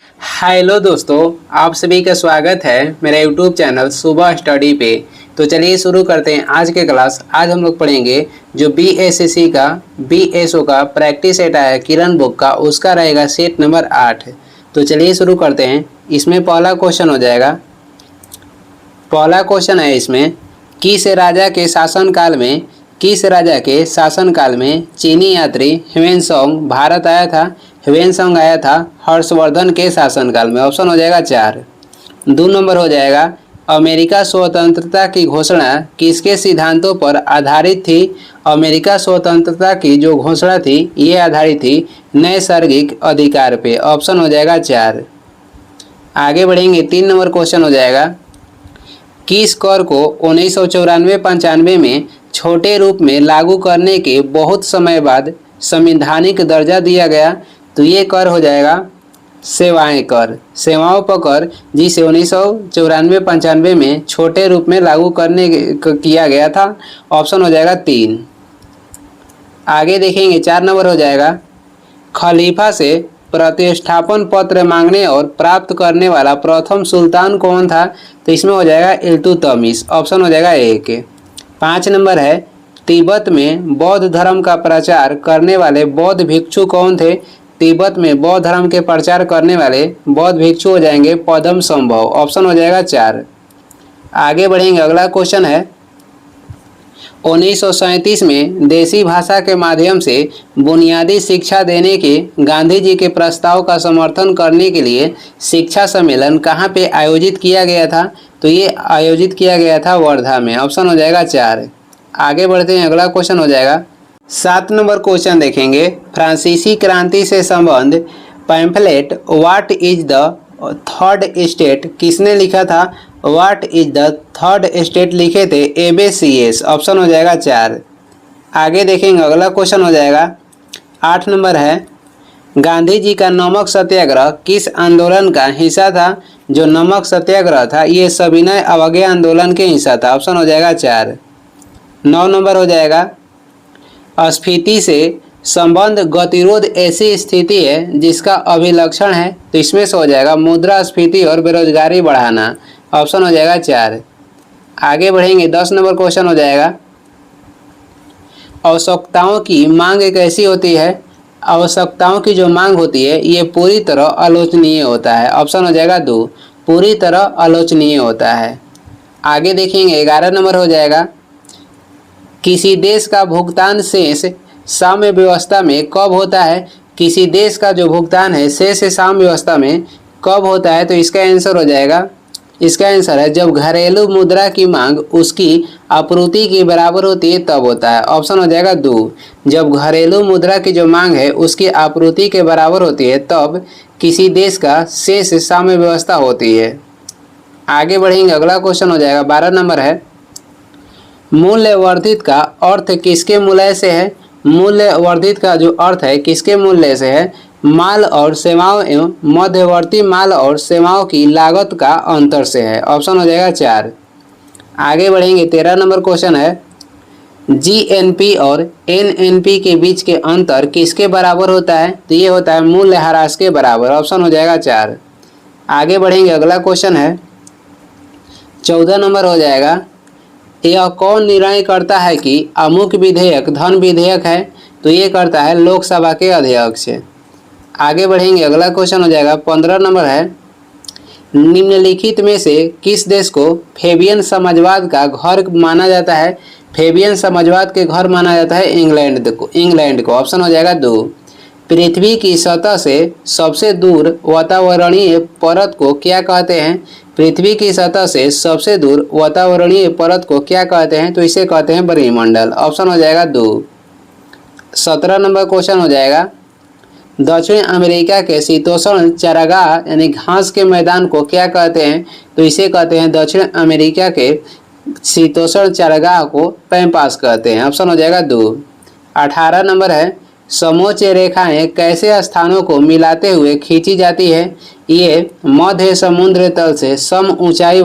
Hello दोस्तों, आप सभी का स्वागत है मेरे यूट्यूब चैनल सुबह स्टडी पे। तो चलिए शुरू करते हैं आज के क्लास। आज हम लोग पढ़ेंगे जो बीएसएससी का बीएसओ का प्रैक्टिस सेट आया किरण बुक का, उसका रहेगा सेट नंबर 8। तो चलिए शुरू करते हैं। इसमें पहला क्वेश्चन हो जाएगा। पहला क्वेश्चन है इसमें, किस राजा के शासनकाल में चीनी यात्री ह्वेनसांग भारत आया था? ह्वेनसांग आया था हर्षवर्धन के शासनकाल में। ऑप्शन हो जाएगा 4। 2 नंबर हो जाएगा, अमेरिका स्वतंत्रता की घोषणा किसके सिद्धांतों पर आधारित थी? अमेरिका स्वतंत्रता की जो घोषणा थी ये आधारित थी नैसर्गिक अधिकार पे। ऑप्शन हो जाएगा 4। आगे बढ़ेंगे। 3 नंबर क्वेश्चन हो जाएगा, किस कर को 1994-95 में छोटे रूप में लागू करने के बहुत समय बाद संवैधानिक दर्जा दिया गया? तो ये कर हो जाएगा सेवाएं कर, सेवाओं पर कर, जिसे 1994-95 में छोटे रूप में लागू करने किया गया था। ऑप्शन हो जाएगा 3। आगे देखेंगे। 4 नंबर हो जाएगा, खलीफा से प्रतिष्ठापन पत्र मांगने और प्राप्त करने वाला प्रथम सुल्तान कौन था? तो इसमें हो जाएगा इल्तुतमिश। ऑप्शन हो जाएगा 1। 5 नंबर है, तिब्बत में बौद्ध धर्म का प्रचार करने वाले बौद्ध भिक्षु कौन थे? तिब्बत में बौद्ध धर्म के प्रचार करने वाले बौद्ध भिक्षु हो जाएंगे पद्मसंभव। ऑप्शन हो जाएगा 4। आगे बढ़ेंगे। अगला क्वेश्चन है, 1937 में देसी भाषा के माध्यम से बुनियादी शिक्षा देने के गांधी जी के प्रस्ताव का समर्थन करने के लिए शिक्षा सम्मेलन कहाँ पे आयोजित किया गया था? तो ये आयोजित किया गया था वर्धा में। ऑप्शन हो जाएगा 4। आगे बढ़ते हैं। अगला क्वेश्चन हो जाएगा। 7 नंबर क्वेश्चन देखेंगे, फ्रांसीसी क्रांति से संबंध pamphlet what is the third state किसने लिखा था? What is the third state लिखे थे एबेसीएस। ऑप्शन हो जाएगा 4। आगे देखेंगे। अगला क्वेश्चन हो जाएगा। 8 नंबर है, गांधी जी का नमक सत्याग्रह किस आंदोलन का हिस्सा था? जो नमक सत्याग्रह था ये सविनय अवज्ञा आंदोलन के हिस्सा था। ऑप्शन हो जाएगा 4। 9 नंबर हो जाएगा, स्फीति से संबंध गतिरोध ऐसी स्थिति है जिसका अभिलक्षण है? तो इसमें से हो जाएगा मुद्रास्फीति और बेरोजगारी बढ़ाना। ऑप्शन हो जाएगा 4। आगे बढ़ेंगे। 10 नंबर क्वेश्चन हो जाएगा, आवश्यकताओं की मांग कैसी होती है? आवश्यकताओं की जो मांग होती है ये पूरी तरह आलोचनीय होता है। ऑप्शन हो जाएगा 2, पूरी तरह आलोचनीय होता है। आगे देखेंगे। 11 नंबर हो जाएगा, किसी देश का भुगतान शेष साम्य व्यवस्था में कब होता है? किसी देश का जो भुगतान है शेष साम्य व्यवस्था में कब होता है? तो इसका आंसर हो जाएगा, इसका आंसर है जब घरेलू मुद्रा की मांग उसकी आपूर्ति के बराबर होती है तब होता है। ऑप्शन हो जाएगा 2, जब घरेलू मुद्रा की जो मांग है उसकी आपूर्ति के बराबर होती है तब किसी देश का शेष साम्य व्यवस्था होती है। आगे बढ़ेंगे। अगला क्वेश्चन हो जाएगा। 12 नंबर है, मूल्य वर्धित का अर्थ किसके मूल्य से है? मूल्य वर्धित का जो अर्थ है किसके मूल्य से है? माल और सेवाओं एवं मध्यवर्ती माल और सेवाओं की लागत का अंतर से है। ऑप्शन हो जाएगा 4। आगे बढ़ेंगे। 13 नंबर क्वेश्चन है, जीएनपी और एनएनपी के बीच के अंतर किसके बराबर होता है? तो ये होता है मूल्यह्रास के बराबर। ऑप्शन हो जाएगा 4। आगे बढ़ेंगे। अगला क्वेश्चन है 14 नंबर हो जाएगा, यह कौन निर्णय करता है कि अमुक विधेयक धन विधेयक है? तो ये करता है लोकसभा के अध्यक्ष। आगे बढ़ेंगे। अगला क्वेश्चन हो जाएगा। 15 नंबर है, निम्नलिखित में से किस देश को फेबियन समाजवाद का घर माना जाता है? फेबियन समाजवाद के घर माना जाता है इंग्लैंड को। ऑप्शन हो जाएगा 2। पृथ्वी की सतह से सबसे दूर वातावरणीय परत को क्या कहते हैं? पृथ्वी की सतह से सबसे दूर वातावरणीय परत को क्या कहते हैं? तो इसे कहते हैं वायुमंडल। ऑप्शन हो जाएगा 2। 17 नंबर क्वेश्चन हो जाएगा, दक्षिण अमेरिका के शीतोष्ण चारागाह यानी घास के मैदान को क्या कहते हैं? तो इसे कहते हैं दक्षिण अमेरिका के शीतोष्ण चारागाह को पैम्पास कहते हैं। ऑप्शन हो जाएगा 2। 18 नंबर है, समोच्च रेखाएं कैसे स्थानों को मिलाते हुए खींची जाती है? ये मध्य समुद्र तल से सम ऊंचाई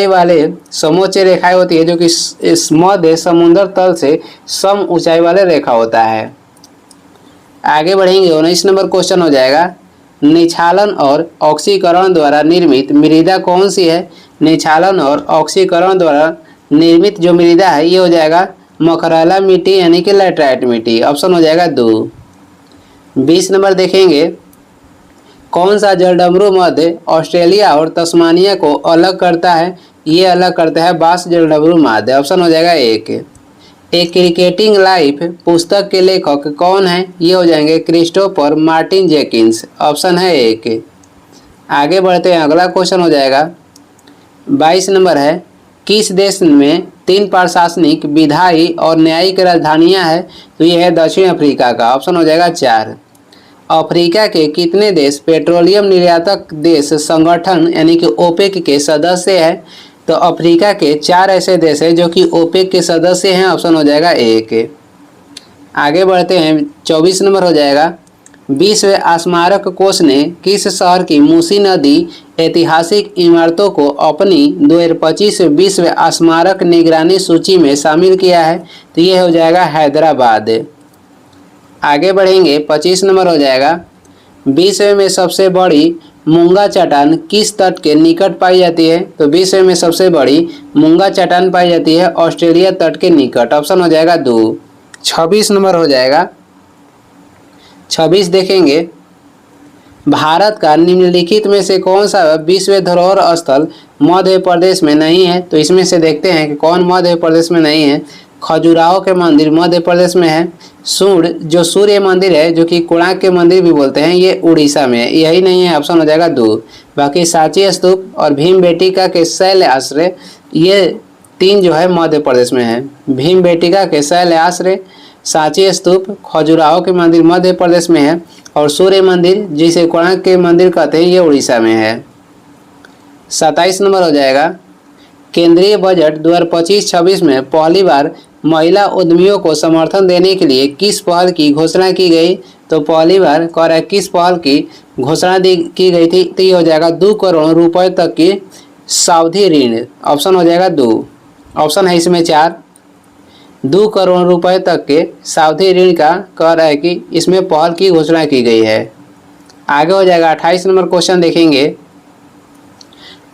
वाले समोच्च रेखाएं होती है जो कि इस मध्य समुद्र तल से सम ऊंचाई वाले रेखा होता है। आगे बढ़ेंगे। 19 नंबर क्वेश्चन हो जाएगा, निछालन और ऑक्सीकरण द्वारा निर्मित मृदा कौन सी है? निछालन और ऑक्सीकरण द्वारा निर्मित जो मृदा है ये हो जाएगा मकरला मिट्टी यानी कि लैटराइट मिट्टी। ऑप्शन हो जाएगा 2। 20 नंबर देखेंगे, कौन सा जलडमरू मध्य ऑस्ट्रेलिया और तस्मानिया को अलग करता है? ये अलग करता है बास जलडमरू मध्य। ऑप्शन हो जाएगा 1। एक क्रिकेटिंग लाइफ पुस्तक के लेखक कौन है? ये हो जाएंगे क्रिस्टोफर मार्टिन जेकिंस। ऑप्शन है 1। आगे बढ़ते हैं, अगला क्वेश्चन हो जाएगा 22 नंबर है, किस देश में 3 प्रशासनिक, विधायी और न्यायिक राजधानियां हैं? तो ये है दक्षिण अफ्रीका का। ऑप्शन हो जाएगा 4। अफ्रीका के कितने देश पेट्रोलियम निर्यातक देश संगठन यानी कि ओपेक के सदस्य हैं? तो अफ्रीका के 4 ऐसे देश हैं जो कि ओपेक के सदस्य हैं। ऑप्शन हो जाएगा 1। आगे बढ़ते हैं, 24 नंबर हो जाएगा, विश्व स्मारक कोष ने किस शहर की मूसी नदी ऐतिहासिक इमारतों को अपनी 2025 विश्व स्मारक निगरानी सूची में शामिल किया है? तो ये हो जाएगा हैदराबाद। आगे बढ़ेंगे, 25 नंबर हो जाएगा, विश्व में सबसे बड़ी मूंगा चट्टान किस तट के निकट पाई जाती है? तो विश्व में सबसे बड़ी मूंगा चट्टान पाई जाती है ऑस्ट्रेलिया तट के निकट। ऑप्शन हो जाएगा 2। 26 नंबर हो जाएगा, 26 देखेंगे, भारत का निम्नलिखित में से कौन सा विश्व धरोहर स्थल मध्य प्रदेश में नहीं है? तो इसमें से देखते हैं कि कौन मध्य प्रदेश में नहीं है। खजुराहो के मंदिर मध्य प्रदेश में है। सूर्य जो सूर्य मंदिर है जो कि कोणार्क के मंदिर भी बोलते हैं, ये उड़ीसा में है। यही नहीं है। ऑप्शन हो जाएगा 2। बाकी सांची स्तूप और भीमबेटका के शैल आश्रय, ये 3 जो है मध्य प्रदेश में है। भीमबेटका के शैल आश्रय, सांची स्तूप, खजुराहो के मंदिर मध्य प्रदेश में है और सूर्य मंदिर जिसे कोणार्क के मंदिर कहते हैं ये उड़ीसा में है। 27 नंबर हो जाएगा, केंद्रीय बजट 2025-26 में पहली बार महिला उद्यमियों को समर्थन देने के लिए किस पहल की घोषणा की गई? तो पहली बार किस पहल की घोषणा की गई थी? तो ये हो जाएगा 2 करोड़ रुपए तक की सावधि ऋण। ऑप्शन हो जाएगा 2। ऑप्शन है इसमें 4। 2 करोड़ रुपए तक के सावधि ऋण का कह रहा है कि इसमें पहल की घोषणा की गई है। आगे हो जाएगा 28 नंबर क्वेश्चन देखेंगे,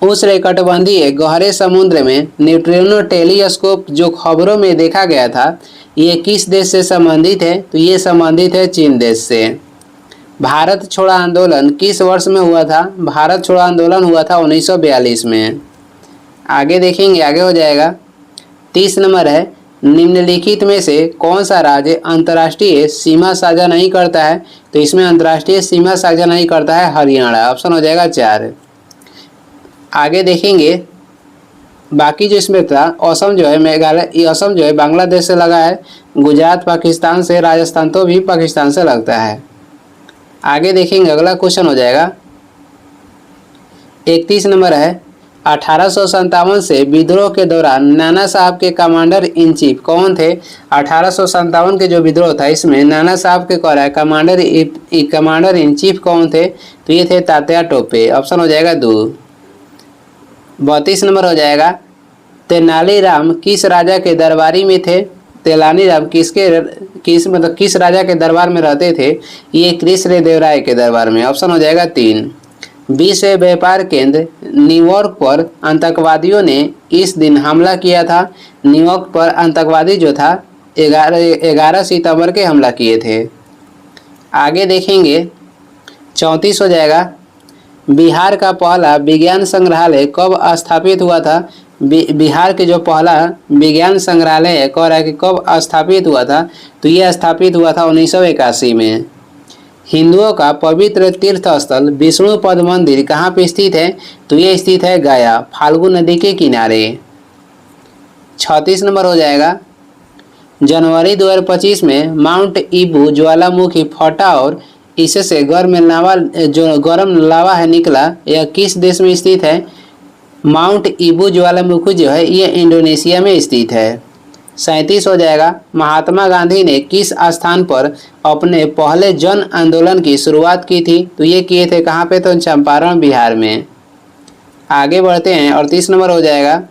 उष्णकटिबंधीय गहरे समुद्र में न्यूट्रिनो टेलीस्कोप जो खबरों में देखा गया था ये किस देश से संबंधित है? तो ये संबंधित है चीन देश से। भारत छोड़ो आंदोलन किस वर्ष में हुआ था? भारत छोड़ो आंदोलन हुआ था 1942 में। आगे देखेंगे, आगे हो जाएगा 30 नंबर है, निम्नलिखित में से कौन सा राज्य अंतर्राष्ट्रीय सीमा साझा नहीं करता है? तो इसमें अंतर्राष्ट्रीय सीमा साझा नहीं करता है हरियाणा। ऑप्शन हो जाएगा 4। आगे देखेंगे, बाकी जो इसमें था असम जो है मेघालय, ये असम जो है बांग्लादेश से लगा है, गुजरात पाकिस्तान से, राजस्थान तो भी पाकिस्तान से लगता है। आगे देखेंगे, अगला क्वेश्चन हो जाएगा 31 नंबर है, 1857 से विद्रोह के दौरान नाना साहब के कमांडर इन चीफ कौन थे? 1857 के जो विद्रोह था इसमें नाना साहब के कह रहा है कमांडर इन चीफ कौन थे? तो ये थे तात्या टोपे। ऑप्शन हो जाएगा 2। 32 नंबर हो जाएगा, तेनालीराम किस राजा के दरबारी में थे? तेनालीराम किस राजा के दरबार में रहते थे? ये कृष्णदेवराय के दरबार में। ऑप्शन हो जाएगा 3। विश्व व्यापार केंद्र न्यूयॉर्क पर आतंकवादियों ने इस दिन हमला किया था? न्यूयॉर्क पर आतंकवादी जो था 11 सितंबर के हमला किए थे। आगे देखेंगे 34 हो जाएगा, बिहार का पहला विज्ञान संग्रहालय कब स्थापित हुआ था? बिहार के जो पहला विज्ञान संग्रहालय है कह रहा है कि कब स्थापित हुआ था? तो यह स्थापित हुआ था 1981 में। हिंदुओं का पवित्र तीर्थ स्थल विष्णुपद मंदिर कहाँ पे स्थित है? तो ये स्थित है गया, फाल्गु नदी के किनारे। 36 नंबर हो जाएगा, जनवरी 2025 में माउंट ईबू ज्वालामुखी फटा और इससे गर्म लावा है निकला, यह किस देश में स्थित है? माउंट ईबू ज्वालामुखी जो है ये इंडोनेशिया में स्थित है। 37 हो जाएगा, महात्मा गांधी ने किस स्थान पर अपने पहले जन आंदोलन की शुरुआत की थी? तो ये किए थे कहाँ पे? तो चंपारण बिहार में। आगे बढ़ते हैं, 38 नंबर हो जाएगा,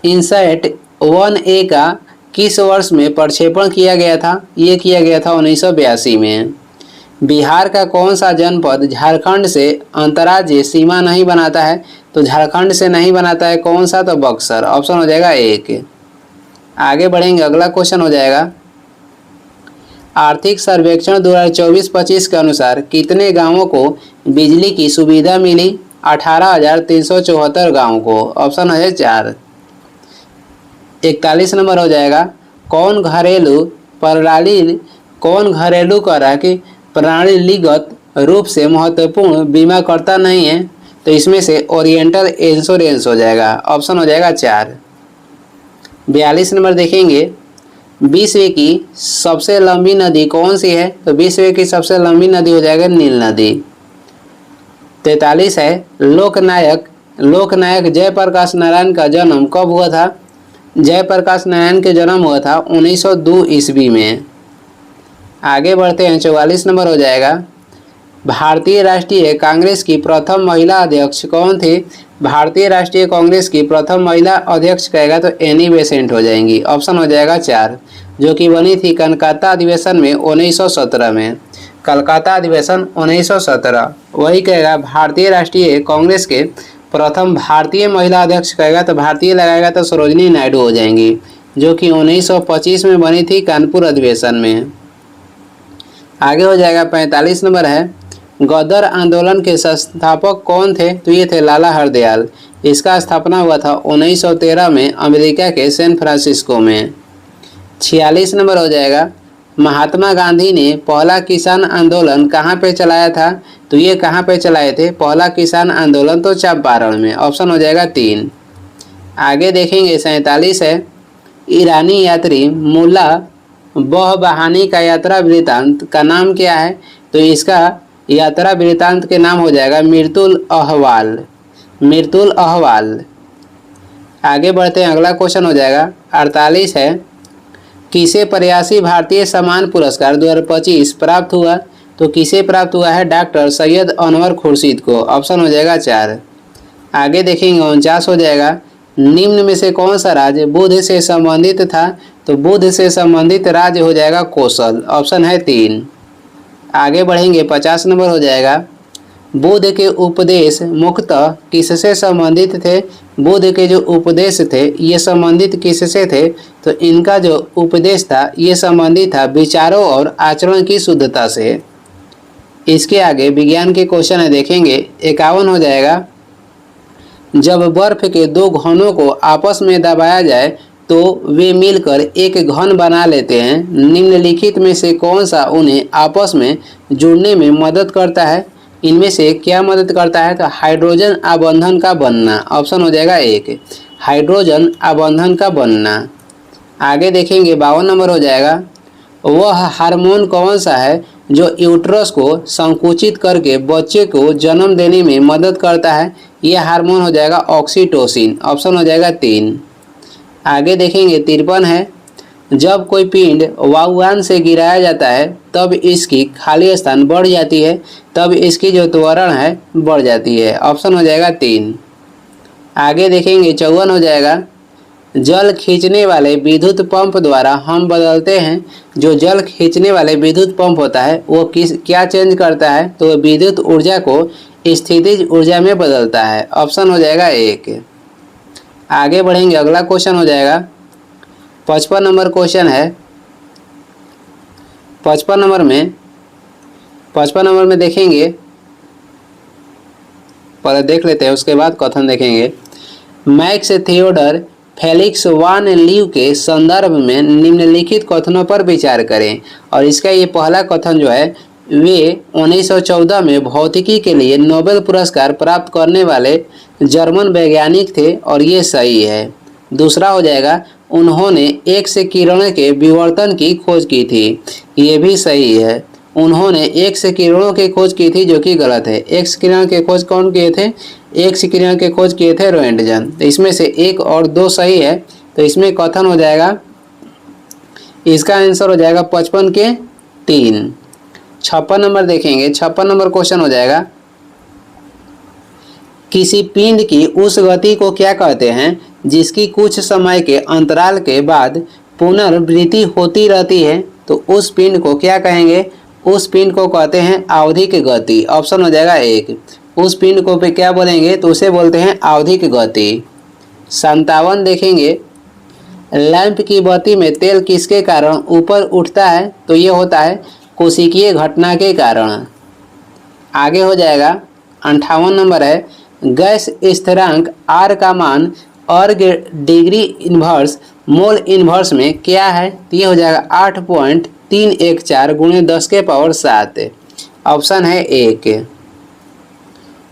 इनसैट 1A का किस वर्ष में प्रक्षेपण किया गया था? ये किया गया था 1982 में। बिहार का कौन सा जनपद झारखंड से अंतर्राज्यीय सीमा नहीं बनाता है? तो झारखंड से नहीं बनाता है कौन सा? तो बक्सर। ऑप्शन हो जाएगा एक। आगे बढ़ेंगे, अगला क्वेश्चन हो जाएगा आर्थिक सर्वेक्षण 2024-25 के अनुसार कितने गांवों को बिजली की सुविधा मिली? 18,374 गाँव को। ऑप्शन है 4। 41 नंबर हो जाएगा कौन घरेलू करा कि प्रणालीगत रूप से महत्वपूर्ण बीमाकर्ता नहीं है? तो इसमें से ओरिएंटल इंश्योरेंस हो जाएगा। ऑप्शन हो जाएगा 4। 42 नंबर देखेंगे विश्व की सबसे लंबी नदी कौन सी है? तो विश्व की सबसे लंबी नदी हो जाएगा नील नदी। 43 है लोकनायक जयप्रकाश नारायण का जन्म कब हुआ था? जयप्रकाश नारायण के जन्म हुआ था 1902 ईस्वी में। आगे बढ़ते हैं, 44 नंबर हो जाएगा भारतीय राष्ट्रीय कांग्रेस की प्रथम महिला अध्यक्ष कौन थी? भारतीय राष्ट्रीय कांग्रेस की प्रथम महिला अध्यक्ष कहेगा तो एनी बेसेंट हो जाएंगी। ऑप्शन हो जाएगा 4, जो कि बनी थी कलकत्ता अधिवेशन में 1917 में। कलकत्ता अधिवेशन 1917 वही कहेगा भारतीय राष्ट्रीय कांग्रेस के प्रथम भारतीय महिला अध्यक्ष कहेगा तो भारतीय लगाएगा तो सरोजिनी नायडू हो जाएंगी, जो कि 1925 में बनी थी कानपुर अधिवेशन में। आगे हो जाएगा 45 नंबर है गदर आंदोलन के संस्थापक कौन थे? तो ये थे लाला हरदयाल। इसका स्थापना हुआ था 1913 में अमेरिका के सैन फ्रांसिस्को में। 46 नंबर हो जाएगा महात्मा गांधी ने पहला किसान आंदोलन कहाँ पे चलाया था? तो ये कहाँ पे चलाए थे पहला किसान आंदोलन? तो चंपारण में। ऑप्शन हो जाएगा 3। आगे देखेंगे 47 है ईरानी यात्री मुल्ला बहबहानी का यात्रा वृत्तांत का नाम क्या है? तो इसका यात्रा वृत्तांत के नाम हो जाएगा मिर्तुल अहवाल। आगे बढ़ते हैं, अगला क्वेश्चन हो जाएगा 48 है किसे प्रयासी भारतीय सम्मान पुरस्कार 2025 प्राप्त हुआ? तो किसे प्राप्त हुआ है? डॉक्टर सैयद अनवर खुर्शीद को। ऑप्शन हो जाएगा 4। आगे देखेंगे 49 हो जाएगा निम्न में से कौन सा राज्य बुध से संबंधित था? तो बुध से संबंधित राज्य हो जाएगा कौशल। ऑप्शन है 3। आगे बढ़ेंगे 50 नंबर हो जाएगा बुध के उपदेश मुख्यतः किससे संबंधित थे? बुध के जो उपदेश थे ये संबंधित किससे थे? तो इनका जो उपदेश था ये संबंधित था विचारों और आचरण की शुद्धता से। इसके आगे विज्ञान के क्वेश्चन है, देखेंगे 51 हो जाएगा जब बर्फ के दो घनों को आपस में दबाया जाए तो वे मिलकर एक घन बना लेते हैं। निम्नलिखित में से कौन सा उन्हें आपस में जुड़ने में मदद करता है? इनमें से क्या मदद करता है? तो हाइड्रोजन आबंधन का बनना। ऑप्शन हो जाएगा 1, हाइड्रोजन आबंधन का बनना। आगे देखेंगे 52 नंबर हो जाएगा वह हार्मोन कौन सा है जो यूट्रस को संकुचित करके बच्चे को जन्म देने में मदद करता है? यह हार्मोन हो जाएगा ऑक्सीटोसिन। ऑप्शन हो जाएगा 3। आगे देखेंगे 53 है जब कोई पिंड वायुयान से गिराया जाता है तब इसकी खाली स्थान बढ़ जाती है, तब इसकी जो त्वरण है बढ़ जाती है। ऑप्शन हो जाएगा 3। आगे देखेंगे 54 हो जाएगा जल खींचने वाले विद्युत पंप द्वारा हम बदलते हैं। जो जल खींचने वाले विद्युत पंप होता है वो क्या चेंज करता है? तो विद्युत ऊर्जा को स्थितिज ऊर्जा में बदलता है। ऑप्शन हो जाएगा 1। आगे बढ़ेंगे, अगला क्वेश्चन हो जाएगा 55 नंबर क्वेश्चन है। 55 नंबर में देखेंगे, पहले देख लेते हैं उसके बाद कथन देखेंगे। मैक्स थियोडर फेलिक्स वान लीव के संदर्भ में निम्नलिखित कथनों पर विचार करें। और इसका ये पहला कथन जो है वे 1914 में भौतिकी के लिए नोबेल पुरस्कार प्राप्त करने वाले जर्मन वैज्ञानिक थे और ये सही है। दूसरा हो जाएगा उन्होंने एक्स किरणों के विवर्तन की खोज की थी, ये भी सही है। उन्होंने एक्स किरणों की खोज की थी जो कि गलत है। एक्स किरण के खोज कौन किए थे? एक्स किरण के खोज किए थे रोएंटगन। तो इसमें से 1 और 2 सही है, तो इसमें कथन हो जाएगा, इसका आंसर हो जाएगा 55 के 3। 56 नंबर देखेंगे, 56 नंबर क्वेश्चन हो जाएगा किसी पिंड की उस गति को क्या कहते हैं जिसकी कुछ समय के अंतराल के बाद पुनरावृत्ति होती रहती है? तो उस पिंड को क्या कहेंगे? उस पिंड को कहते हैं आवधिक गति। ऑप्शन हो जाएगा 1। उस पिंड को पे क्या बोलेंगे तो उसे बोलते हैं आवधिक गति। 57 देखेंगे, लैंप की बत्ती में तेल किसके कारण ऊपर उठता है तो ये होता है कोशिकीय घटना के कारण। आगे हो जाएगा 58 नंबर है, गैस स्थिरांक R का मान अर्ग डिग्री इन्वर्स मोल इन्वर्स में क्या है तो ये हो जाएगा 8.314 गुणे 10 के पावर 7। ऑप्शन है 1।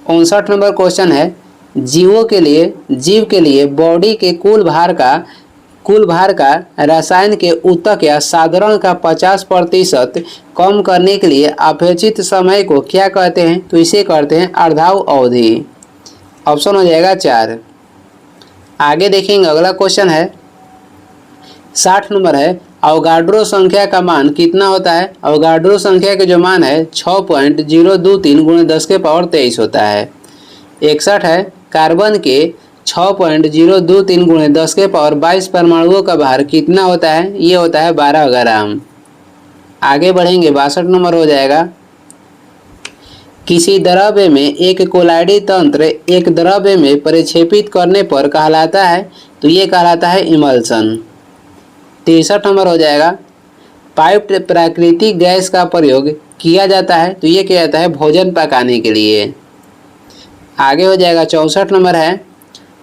59 नंबर क्वेश्चन है, जीव के लिए बॉडी के कुल भार का रसायन के ऊतक या साधारण का 50% कम करने के लिए अपेक्षित समय को क्या कहते हैं तो इसे कहते हैं अर्धाव अवधि। ऑप्शन हो जाएगा 4। आगे देखेंगे, अगला क्वेश्चन है 60 नंबर है, अवोगाड्रो संख्या का मान कितना होता है। अवोगाड्रो संख्या के जो मान है 6.023 गुणे 10 के पावर 23 होता है। 61 है, कार्बन के 6.023 गुणे 10 के पावर 22 परमाणुओं का भार कितना होता है, ये होता है 12 ग्राम। आगे बढ़ेंगे, 62 नंबर हो जाएगा, किसी द्रव्य में एक कोलाइडी तंत्र एक द्रव्य में परिक्षेपित करने पर कहलाता है तो ये कहलाता है इमल्सन। 63 नंबर हो जाएगा, पाइप्ड प्राकृतिक गैस का प्रयोग किया जाता है तो ये किया जाता है भोजन पकाने के लिए। आगे हो जाएगा 64 नंबर है,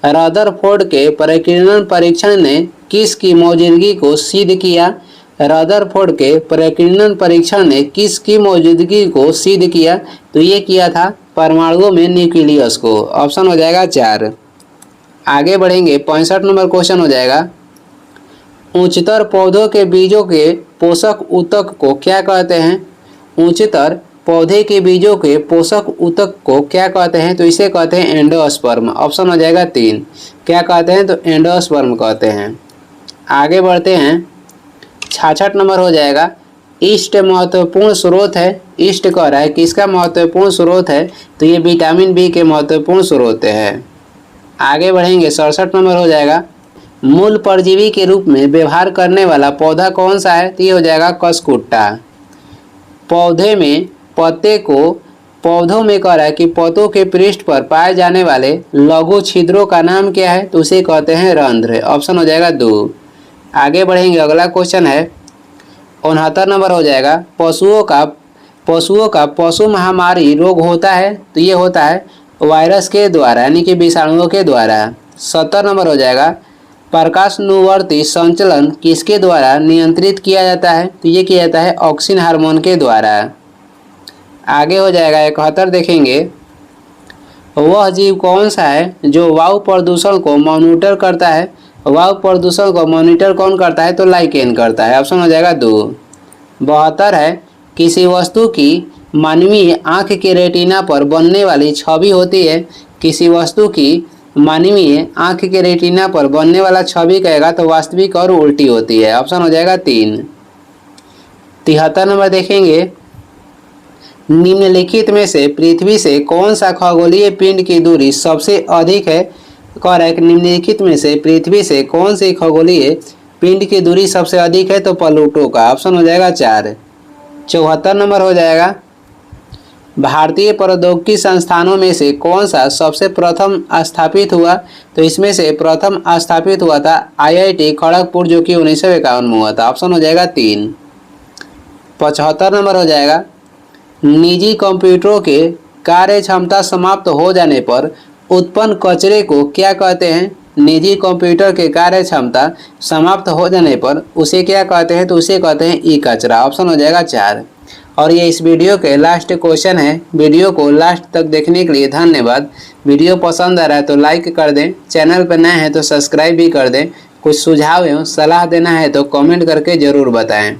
रदरफोर्ड के प्रकीर्णन परीक्षण ने किसकी मौजूदगी को सिद्ध किया। रदरफोर्ड के प्रकीर्णन परीक्षण ने किसकी मौजूदगी को सिद्ध किया तो ये किया था परमाणुओं में न्यूक्लियस को। ऑप्शन हो जाएगा 4। आगे बढ़ेंगे, 65 नंबर क्वेश्चन हो जाएगा, उच्चतर पौधों के बीजों के पोषक ऊतक को क्या कहते हैं। उच्चतर पौधे के बीजों के पोषक ऊतक को क्या कहते हैं तो इसे कहते हैं एंडोस्पर्म। ऑप्शन हो जाएगा 3। क्या कहते हैं तो एंडोस्पर्म कहते हैं। आगे बढ़ते हैं, 66 नंबर हो जाएगा, ईस्ट महत्वपूर्ण स्रोत है। ईस्ट कह रहा है किसका महत्वपूर्ण स्रोत है तो ये विटामिन बी के महत्वपूर्ण स्रोत है। आगे बढ़ेंगे, 67 नंबर हो जाएगा, मूल परजीवी के रूप में व्यवहार करने वाला पौधा कौन सा है तो ये हो जाएगा कसकुट्टा। पौधों में कह रहा है कि पौधों के पृष्ठ पर पाए जाने वाले लघु छिद्रों का नाम क्या है तो उसे कहते हैं रंध्र। ऑप्शन हो जाएगा 2। आगे बढ़ेंगे, अगला क्वेश्चन है 69 नंबर हो जाएगा, पशुओं का पशु महामारी रोग होता है तो ये होता है वायरस के द्वारा यानी कि विषाणुओं के द्वारा। 70 नंबर हो जाएगा, प्रकाशानुवर्ती संचलन किसके द्वारा नियंत्रित किया जाता है तो ये किया जाता है ऑक्सिन हार्मोन के द्वारा। आगे हो जाएगा 71 देखेंगे, वह जीव कौन सा है जो वायु प्रदूषण को मॉनिटर करता है। वायु प्रदूषण को मॉनिटर कौन करता है तो लाइकेन करता है। ऑप्शन हो जाएगा 2। 72 है, किसी वस्तु की मानवीय आँख के रेटिना पर बनने वाली छवि होती है। किसी वस्तु की मानवीय आँख के रेटिना पर बनने वाला छवि कहेगा तो वास्तविक और उल्टी होती है। ऑप्शन हो जाएगा 3। 73 नंबर देखेंगे, निम्नलिखित में से पृथ्वी से कौन सा खगोलीय पिंड की दूरी सबसे अधिक है। कह रहा है कि निम्नलिखित में से पृथ्वी से कौन सी खगोलीय पिंड की दूरी सबसे अधिक है तो प्लूटो का। ऑप्शन हो जाएगा 4। 74 नंबर हो जाएगा, भारतीय प्रौद्योगिकी संस्थानों में से कौन सा सबसे प्रथम स्थापित हुआ तो इसमें से प्रथम स्थापित हुआ था IIT खड़गपुर जो कि 1951 में हुआ था। ऑप्शन हो जाएगा 3। 75 नंबर हो जाएगा, निजी कंप्यूटरों के कार्य क्षमता समाप्त हो जाने पर उत्पन्न कचरे को क्या कहते हैं। निजी कंप्यूटर के कार्य क्षमता समाप्त हो जाने पर उसे क्या कहते हैं तो उसे कहते हैं ई कचरा। ऑप्शन हो जाएगा 4। और ये इस वीडियो के लास्ट क्वेश्चन है। वीडियो को लास्ट तक देखने के लिए धन्यवाद। वीडियो पसंद आ रहा है तो लाइक कर दें, चैनल पर नए हैं तो सब्सक्राइब भी कर दें। कुछ सुझाव एवं सलाह देना है तो कमेंट करके ज़रूर बताएं।